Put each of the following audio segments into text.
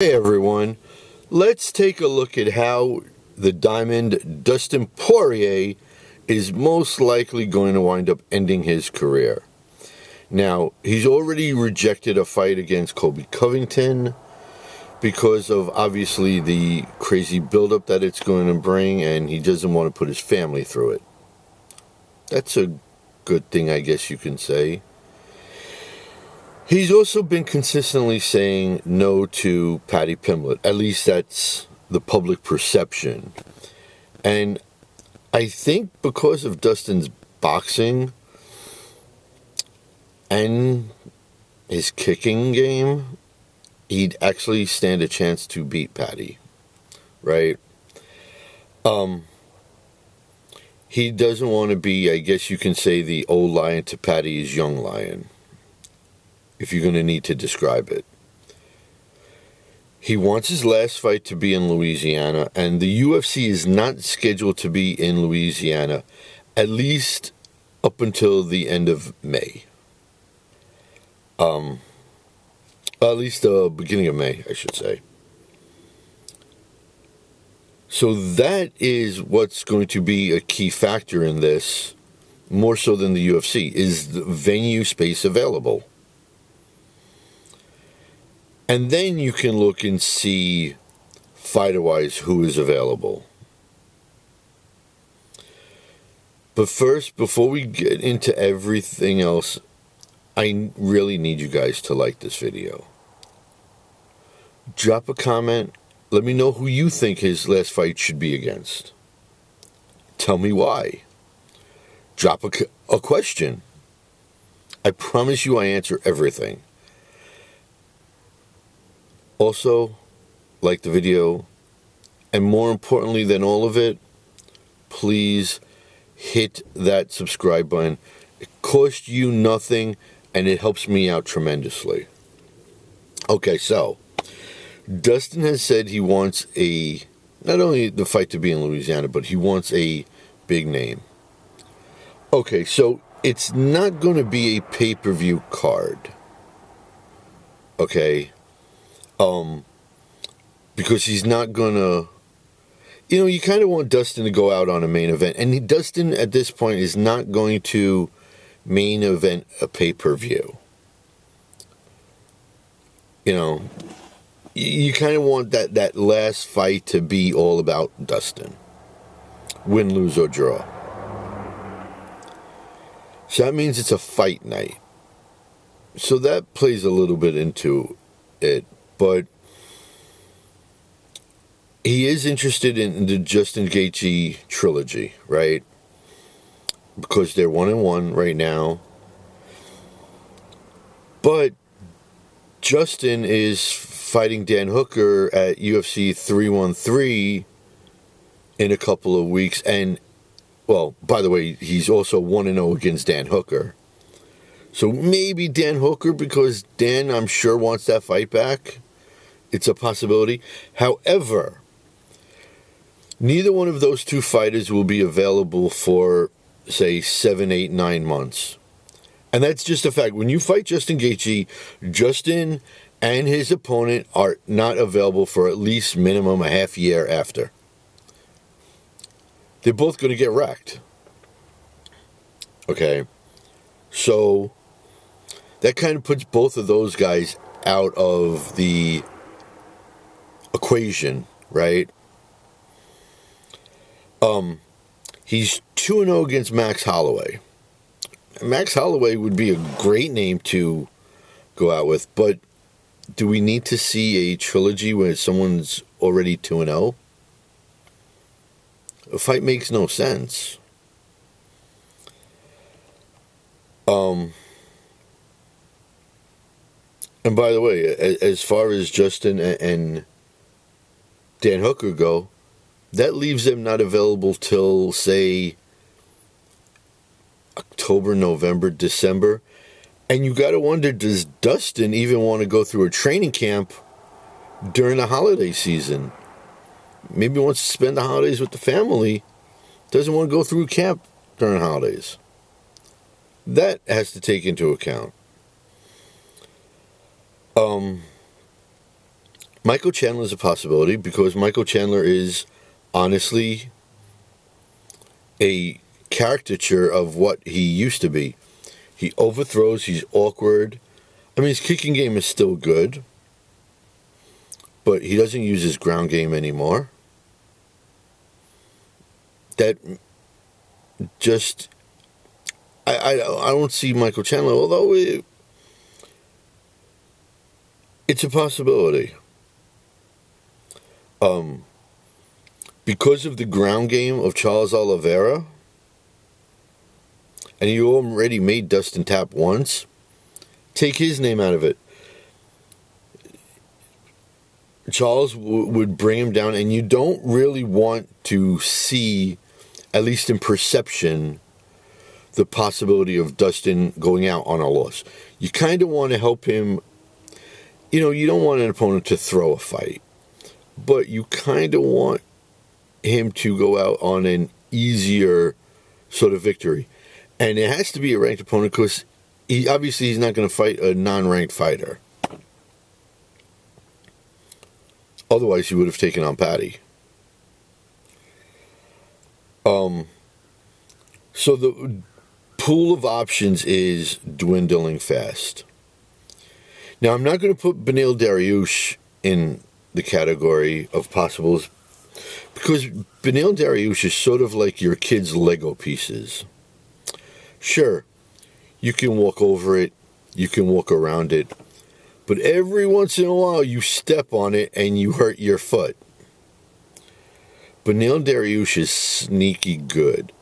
Hey everyone, let's take a look at how the Diamond Dustin Poirier is most likely going to wind up ending his career. Now, he's already rejected a fight against Colby Covington because of obviously the crazy buildup that it's going to bring, and he doesn't want to put his family through it. That's a good thing, I guess you can say. He's also been consistently saying no to Paddy Pimblett. At least that's the public perception. And I think because of Dustin's boxing and his kicking game, he'd actually stand a chance to beat Paddy, right? He doesn't want to be, I guess you can say, the old lion to Paddy's young lion, if you're going to need to describe it. He wants his last fight to be in Louisiana, and the UFC is not scheduled to be in Louisiana at least up until the end of May. At least the beginning of May, I should say. So that is what's going to be a key factor in this, more so than the UFC, is the venue space available. And then you can look and see, fighter-wise, who is available. But first, before we get into everything else, I really need you guys to like this video. Drop a comment. Let me know who you think his last fight should be against. Tell me why. Drop a question. I promise you I answer everything. Also, like the video, and more importantly than all of it, please hit that subscribe button. It costs you nothing, and it helps me out tremendously. Okay, so, Dustin has said he wants not only the fight to be in Louisiana, but he wants a big name. Okay, so it's not going to be a pay-per-view card. Okay? Because he's not gonna, you kind of want Dustin to go out on a main event, and Dustin at this point is not going to main event a pay-per-view. You kind of want that last fight to be all about Dustin. Win, lose, or draw. So that means it's a fight night. So that plays a little bit into it. But he is interested in the Justin Gaethje trilogy, right? Because they're 1-1 right now. But Justin is fighting Dan Hooker at UFC 313 in a couple of weeks. And, well, by the way, he's also 1-0 against Dan Hooker. So maybe Dan Hooker, because Dan, I'm sure, wants that fight back. It's a possibility. However, neither one of those two fighters will be available for, say, 7, 8, 9 months. And that's just a fact. When you fight Justin Gaethje, Justin and his opponent are not available for at least minimum a half year after. They're both going to get wrecked. Okay? So that kind of puts both of those guys out of the equation, right? He's 2-0 against Max Holloway. Max Holloway would be a great name to go out with, but do we need to see a trilogy where someone's already 2-0? A fight makes no sense. And by the way, as far as Justin and Dan Hooker go, that leaves them not available till, say, October, November, December. And you got to wonder, does Dustin even want to go through a training camp during the holiday season? Maybe he wants to spend the holidays with the family. Doesn't want to go through camp during holidays. That has to take into account. Michael Chandler is a possibility because Michael Chandler is honestly a caricature of what he used to be. He overthrows, he's awkward. I mean, his kicking game is still good, but he doesn't use his ground game anymore. That just, I don't see Michael Chandler, although it's a possibility. Because of the ground game of Charles Oliveira, and you already made Dustin tap once, take his name out of it. Charles would bring him down, and you don't really want to see, at least in perception, the possibility of Dustin going out on a loss. You kind of want to help him. You know, you don't want an opponent to throw a fight, but you kind of want him to go out on an easier sort of victory. And it has to be a ranked opponent because he's not going to fight a non-ranked fighter. Otherwise, he would have taken on Patty. So the pool of options is dwindling fast. Now, I'm not going to put Beneil Dariush in the category of possibles because Beneil Dariush is sort of like your kid's Lego pieces. Sure, you can walk over it, you can walk around it, but every once in a while you step on it and you hurt your foot. Beneil Dariush is sneaky good,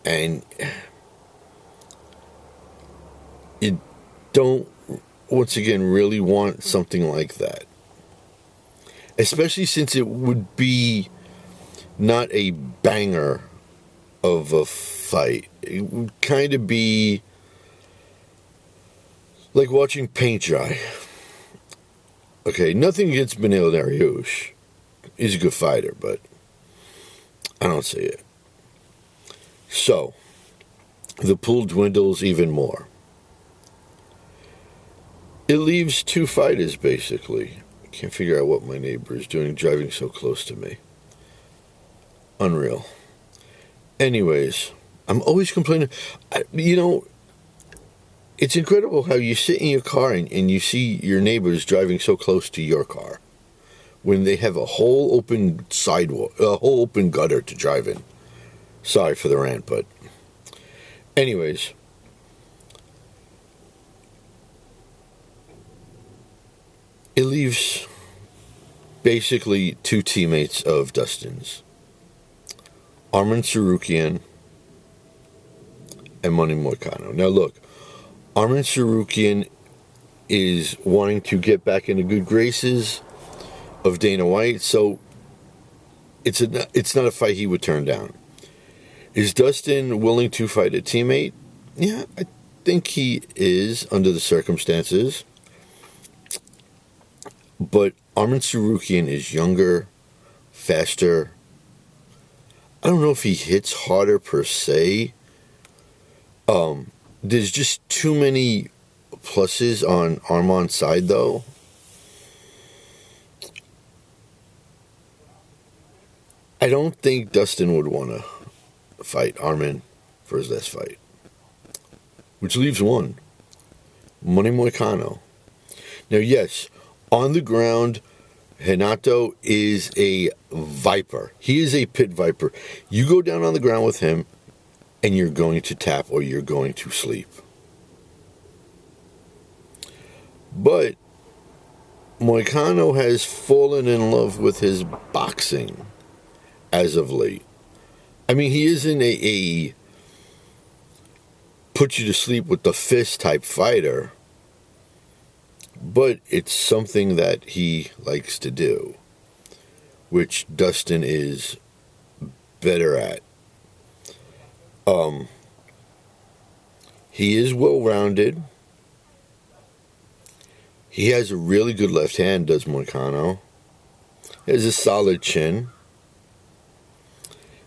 and you don't, once again, really want something like that. Especially since it would be not a banger of a fight. It would kind of be like watching paint dry. Okay, nothing against Beneil Dariush. He's a good fighter, but I don't see it. So, the pool dwindles even more. It leaves two fighters, basically. I can't figure out what my neighbor is doing, driving so close to me. Unreal. Anyways, I'm always complaining. It's incredible how you sit in your car and you see your neighbors driving so close to your car when they have a whole open sidewalk, a whole open gutter to drive in. Sorry for the rant, but anyways. It leaves basically two teammates of Dustin's. Arman Tsarukyan and Manny Moicano. Now look, Arman Tsarukyan is wanting to get back in the good graces of Dana White, so it's not a fight he would turn down. Is Dustin willing to fight a teammate? Yeah, I think he is under the circumstances. But Arman Tsarukyan is younger, faster. I don't know if he hits harder per se. There's just too many pluses on Arman's side, though. I don't think Dustin would want to fight Arman for his last fight. Which leaves one. Manny Moicano. Now, yes, on the ground, Renato is a viper. He is a pit viper. You go down on the ground with him, and you're going to tap or you're going to sleep. But Moicano has fallen in love with his boxing as of late. I mean, he isn't a put you to sleep with the fist type fighter, but it's something that he likes to do, which Dustin is better at. He is well-rounded. He has a really good left hand, does Moicano. He has a solid chin.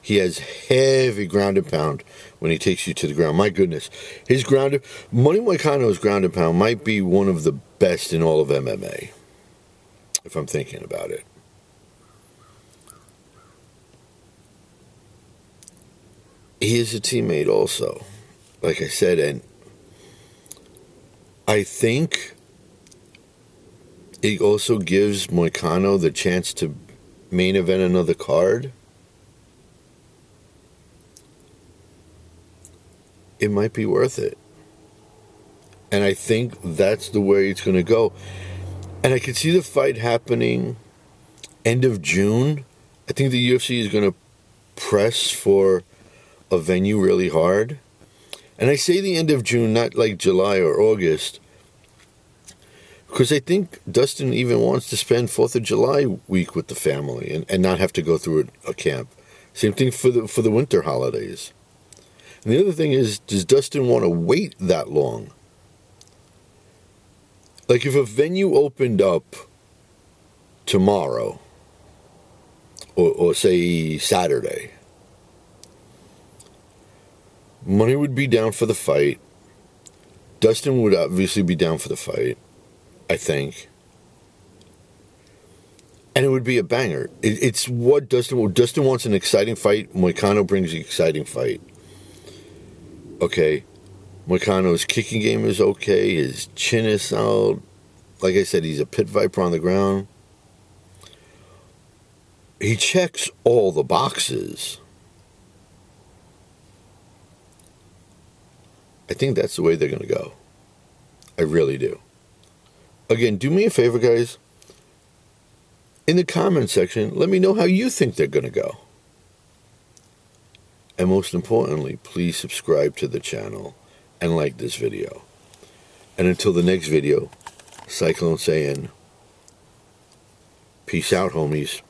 He has heavy ground and pound when he takes you to the ground. My goodness. Manny Moicano's ground and pound might be one of the best in all of MMA. if I'm thinking about it. He is a teammate also, like I said, and I think it also gives Moicano the chance to main event another card. It might be worth it. And I think that's the way it's going to go. And I can see the fight happening end of June. I think the UFC is going to press for a venue really hard. And I say the end of June, not like July or August, because I think Dustin even wants to spend 4th of July week with the family and not have to go through a camp. Same thing for the winter holidays. And the other thing is, does Dustin want to wait that long? Like if a venue opened up tomorrow, or say Saturday, money would be down for the fight. Dustin would obviously be down for the fight, I think. And it would be a banger. It's what Dustin wants, an exciting fight. Moicano brings the exciting fight. Okay. Moicano's kicking game is okay. His chin is sound. Like I said, he's a pit viper on the ground. He checks all the boxes. I think that's the way they're going to go. I really do. Again, do me a favor, guys. In the comment section, let me know how you think they're going to go. And most importantly, please subscribe to the channel and like this video. And until the next video, Cyclone saying, peace out, homies.